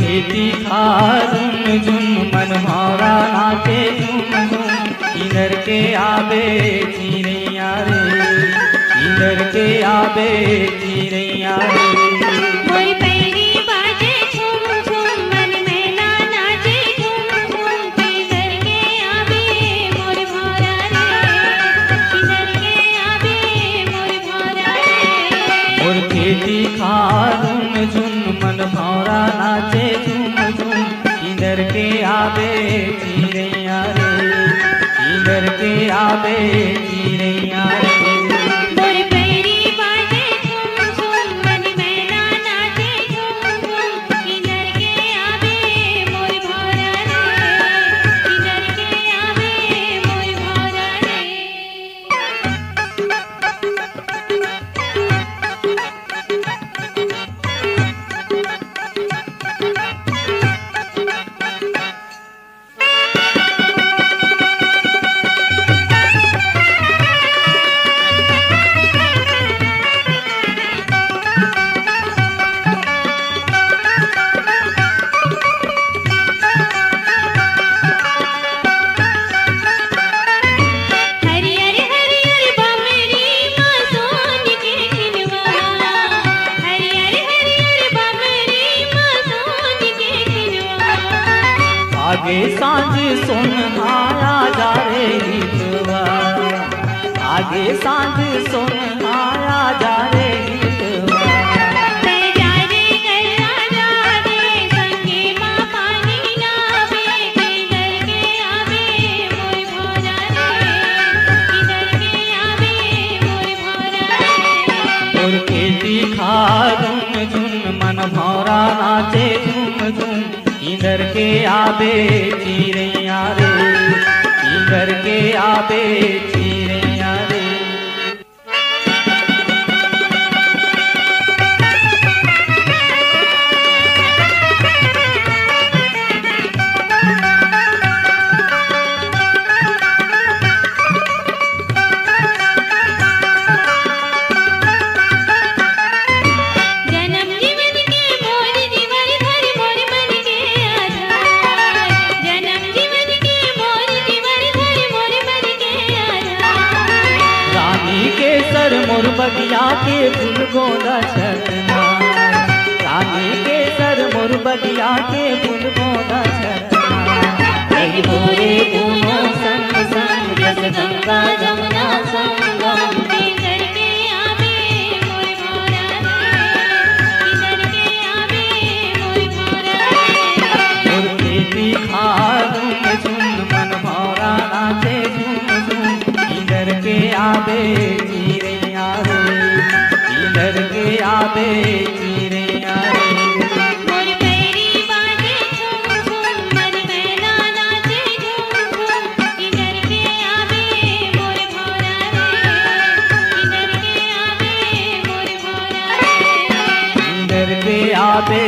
खेती खारुन झुन मन भौरा नाचे झूम झूम इधर के आबे चिड़ैया रे, इधर के आबे चिड़ैया रे। मोर पैरी बाजे झूम झूम मन मेला नाचे झूम झूम इधर के आबे मोर भौरा रे, इधर के आबे मोर भौरा रे। मोर खेती खारुन झुन मन भौरा नाचे झूम झूम इधर के आबे चिड़ैया रे, इधर के आबे चिड़ैया रे। मोर पैरी बाजे झूम झूम मन मेला नाचे झूम झूम इधर के आबे मोर भौरा रे, इधर के आबे मोर भौरा रे। आगे सांझ सोनहाया जा रे गीतवा, आगे सांझ सोनहाया जा रे गीतवा। जा रे गल्ला जा रे संगे माँ पानी लावे, इधर के आवे मोर भौरा रे, इधर के आवे मोर भौरा रे। और खेती खारुन झुन मन भौरा नाचे झूम झूम इधर के आबे चिड़ैया रे, इधर के आबे चिड़ैया रे। मोर बगिया के फूल गोदा छतना, रानी के सर मोर बगिया के फूल गोदा छतना। कहीं मोरे दोनों संग संग जस गंगा जमुना संगम इधर के आवे मोर भौरा रे, इधर के आवे मोर भौरा रे। मोर खेती खारुन झुन मन भौरा नाचे झूम झूम इधर के आबे चिड़ैया रे, इधर के आबे चिड़ैया रे। मोर पैरी बाजे झूम झूम मन मेला नाचे झूम झूम इधर के आवे मोर भौरा रे, इधर के आवे मोर भौरा रे। इधर के आबे